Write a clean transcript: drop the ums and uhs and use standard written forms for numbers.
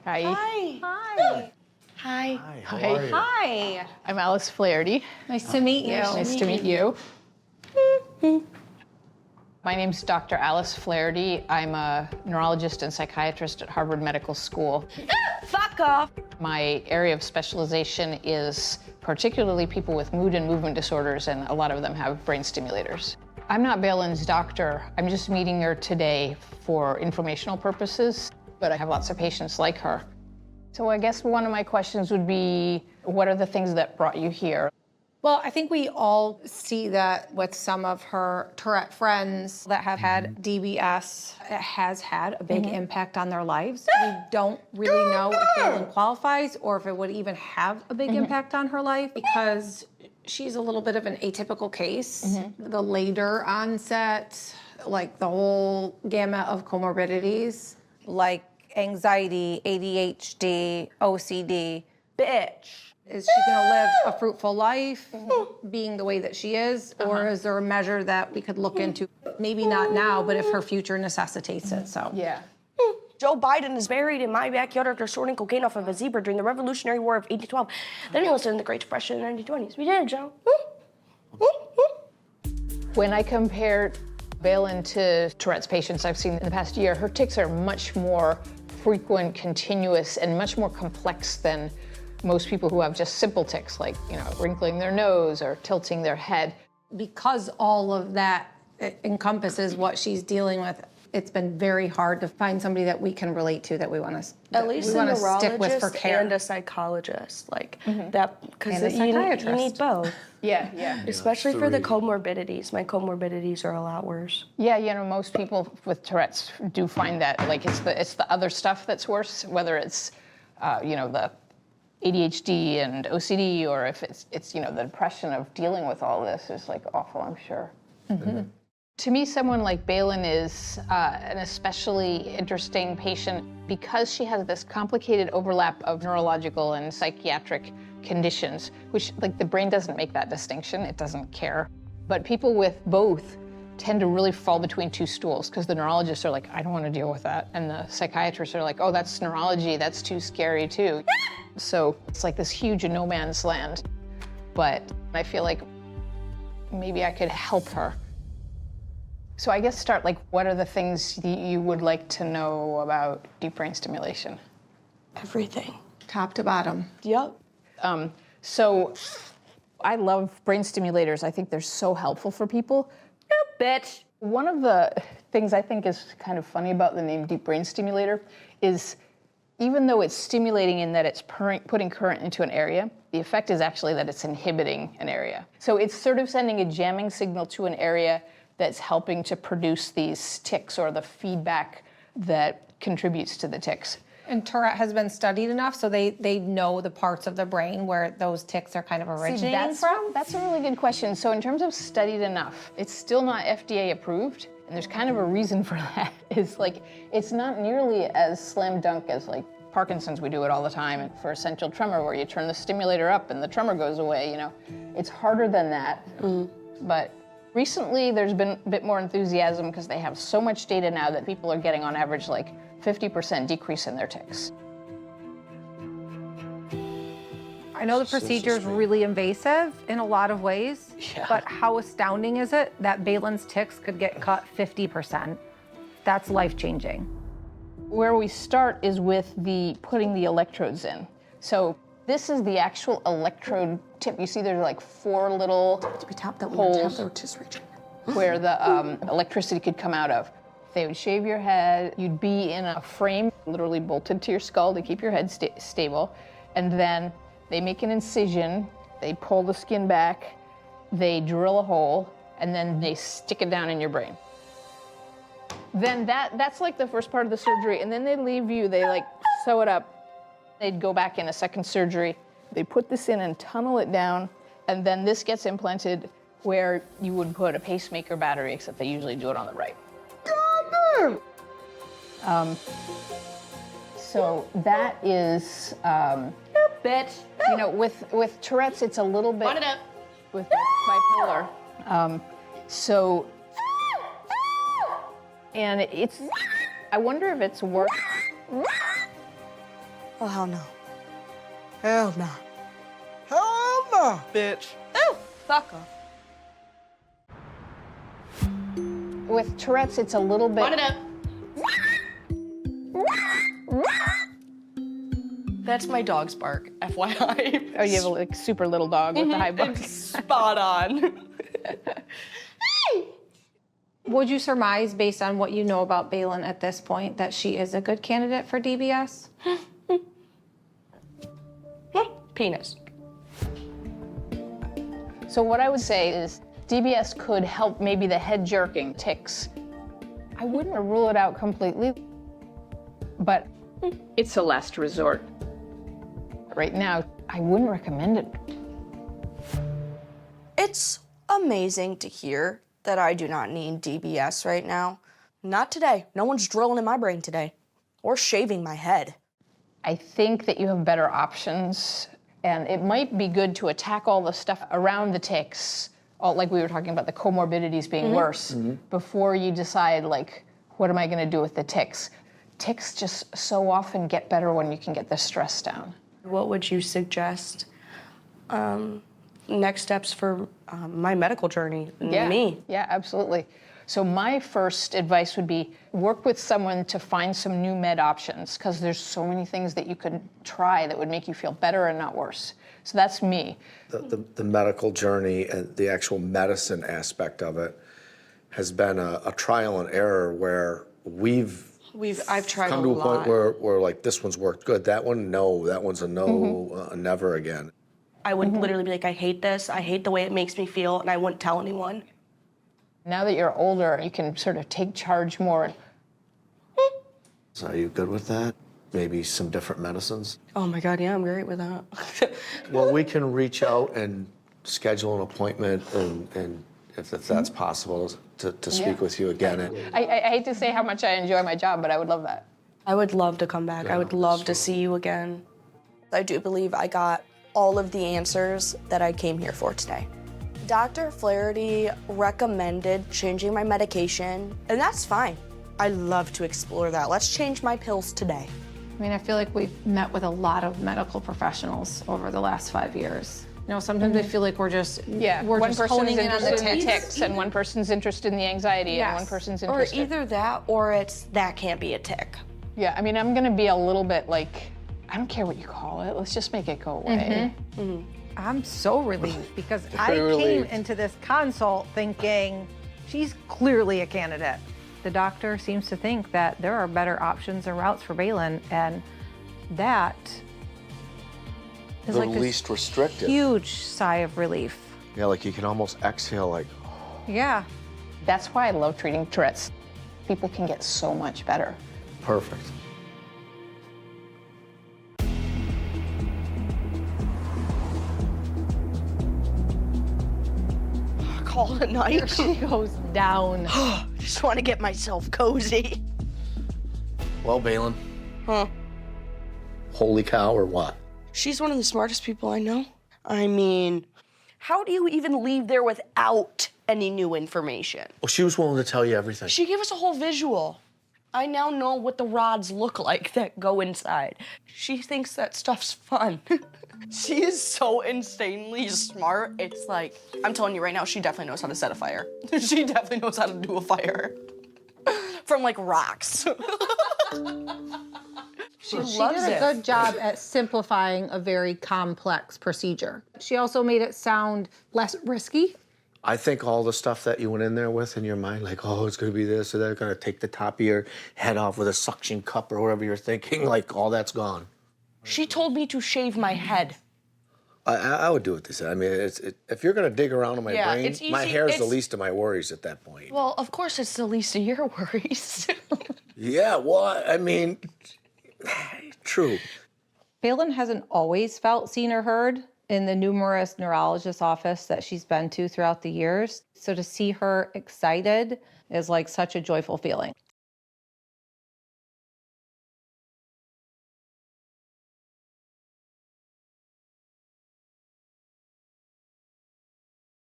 Hi. Hi. Hi. Hi. Hi, how are you? Hi. I'm Alice Flaherty. Nice to meet you. Nice to meet you. My name's Dr. Alice Flaherty. I'm a neurologist and psychiatrist at Harvard Medical School. Fuck off. My area of specialization is particularly people with mood and movement disorders, and a lot of them have brain stimulators. I'm not Baylin's doctor. I'm just meeting her today for informational purposes, but I have lots of patients like her. So I guess one of my questions would be, what are the things that brought you here? Well, I think we all see that with some of her Tourette friends that have had DBS. It has had a big impact on their lives. We don't really know if Baylin qualifies or if it would even have a big impact on her life because she's a little bit of an atypical case. The later onset, like the whole gamut of comorbidities, like anxiety, ADHD, OCD. Bitch. Is she gonna live a fruitful life being the way that she is? Or is there a measure that we could look into? Maybe not now, but if her future necessitates it, so. Yeah. Joe Biden is buried in my backyard after snorting cocaine off of a zebra during the Revolutionary War of 1812. Then he listed in the Great Depression in the 1920s. We did it, Joe. When I compare Baylin to Tourette's patients I've seen in the past year, her tics are much more frequent, continuous, and much more complex than most people who have just simple tics, like, wrinkling their nose or tilting their head. Because all of that encompasses what she's dealing with, it's been very hard to find somebody that we can relate to, that we want to At least a stick with for neurologist care. and a psychologist, like that, because And a you psychiatrist. need both. Yeah. Especially for the three. comorbidities. My comorbidities are a lot worse. Yeah, most people with Tourette's do find that, like, it's the other stuff that's worse, whether it's, the ADHD and OCD, or if it's the depression of dealing with all this is like awful, I'm sure. To me, someone like Baylin is an especially interesting patient because she has this complicated overlap of neurological and psychiatric conditions, which, like, the brain doesn't make that distinction, it doesn't care. But people with both tend to really fall between two stools because the neurologists are like, I don't want to deal with that. And the psychiatrists are like, oh, that's neurology, that's too scary too. So it's like this huge no man's land. But I feel like maybe I could help her. So I guess start, like, what are the things you would like to know about deep brain stimulation? Everything. Top to bottom. Yep. So I love brain stimulators. I think they're so helpful for people. Bitch. One of the things I think is kind of funny about the name deep brain stimulator is even though it's stimulating in that it's putting current into an area, the effect is actually that it's inhibiting an area. So it's sort of sending a jamming signal to an area that's helping to produce these tics or the feedback that contributes to the tics. And Tourette has been studied enough so they know the parts of the brain where those tics are kind of originating from? That's a really good question. So in terms of studied enough, it's still not FDA approved. And there's kind of a reason for that. Is like, it's not nearly as slam dunk as like Parkinson's, we do it all the time, and for essential tremor where you turn the stimulator up and the tremor goes away, It's harder than that. But recently there's been a bit more enthusiasm because they have so much data now that people are getting on average like 50% decrease in their tics. I know the procedure is really invasive in a lot of ways, but how astounding is it that Baylin's tics could get cut 50%? That's life-changing. Where we start is with putting the electrodes in. So this is the actual electrode tip. You see there's like 4 little holes where the electricity could come out of. They would shave your head. You'd be in a frame literally bolted to your skull to keep your head stable. And then they make an incision, they pull the skin back, they drill a hole, and then they stick it down in your brain. Then that's like the first part of the surgery, and then they leave you, they like sew it up. They'd go back in a second surgery. They put this in and tunnel it down, and then this gets implanted where you would put a pacemaker battery, except they usually do it on the right. So that is, Bitch. with Tourette's, it's a little bit Run it up. with bipolar. And I wonder if it's worth Oh, hell no. Hell no. Hell no, bitch. Oh, fuck off. With Tourette's, it's a little bit. Run it up. That's my dog's bark, FYI. Oh, you have a like, super little dog with the high bark. Spot on. Would you surmise, based on what you know about Bailyn at this point, that she is a good candidate for DBS? Penis. So what I would say is DBS could help maybe the head jerking tics. I wouldn't rule it out completely, but it's a last resort. Right now, I wouldn't recommend it. It's amazing to hear that I do not need DBS right now. Not today. No one's drilling in my brain today. Or shaving my head. I think that you have better options, and it might be good to attack all the stuff around the tics, like we were talking about the comorbidities being worse, before you decide, like, what am I gonna do with the tics? Tics just so often get better when you can get the stress down. What would you suggest next steps for my medical journey? Me? Yeah, absolutely. So my first advice would be work with someone to find some new med options, because there's so many things that you could try that would make you feel better and not worse. So that's me. The medical journey and the actual medicine aspect of it has been a trial and error where I've tried come a to a lot. point where like this one's worked good, that one no, that one's a no, never again. I would literally be like, I hate this. I hate the way it makes me feel, and I wouldn't tell anyone. Now that you're older, you can sort of take charge more. So are you good with that? Maybe some different medicines? Oh my God, yeah, I'm great with that. Well, we can reach out and schedule an appointment and if that's possible, to speak with you again. I hate to say how much I enjoy my job, but I would love that. I would love to come back. I would love to see you again. I do believe I got all of the answers that I came here for today. Dr. Flaherty recommended changing my medication, and that's fine. I love to explore that. Let's change my pills today. I mean, I feel like we've met with a lot of medical professionals over the last 5 years. You know, sometimes I feel like we're just One just person's honing in on the interested in the tics. tics, and one person's interested in the anxiety, and one person's Or interested. either that, or it's that can't be a tick. Yeah, I mean, I'm gonna be a little bit like, I don't care what you call it, let's just make it go away. I'm so relieved because I Very came relieved. into this consult thinking she's clearly a candidate. The doctor seems to think that there are better options and routes for Bailyn, and that is The like this least restrictive. huge sigh of relief. Yeah, like you can almost exhale like, Yeah. That's why I love treating Tourette's. People can get so much better. perfect. Call it a night. She goes down. Just want to get myself cozy. Well, Bailyn, Huh? holy cow or what? She's one of the smartest people I know. I mean, how do you even leave there without any new information? Well, she was willing to tell you everything. She gave us a whole visual. I now know what the rods look like that go inside. She thinks that stuff's fun. She is so insanely smart. It's like, I'm telling you right now, she definitely knows how to set a fire. She definitely knows how to do a fire. From like rocks. She She loves did a it. good job at simplifying a very complex procedure. She also made it sound less risky. I think all the stuff that you went in there with in your mind, like, oh, it's gonna be this, or they're gonna take the top of your head off with a suction cup or whatever you're thinking, like all that's gone. She told me to shave my head. I would do what they said. I mean, if you're gonna dig around in my Yeah, brain, it's my easy- hair's the it's- least of my worries at that point. Well, of course it's the least of your worries. Yeah, well, I mean, true. Bailyn hasn't always felt seen or heard in the numerous neurologist office that she's been to throughout the years. So to see her excited is like such a joyful feeling.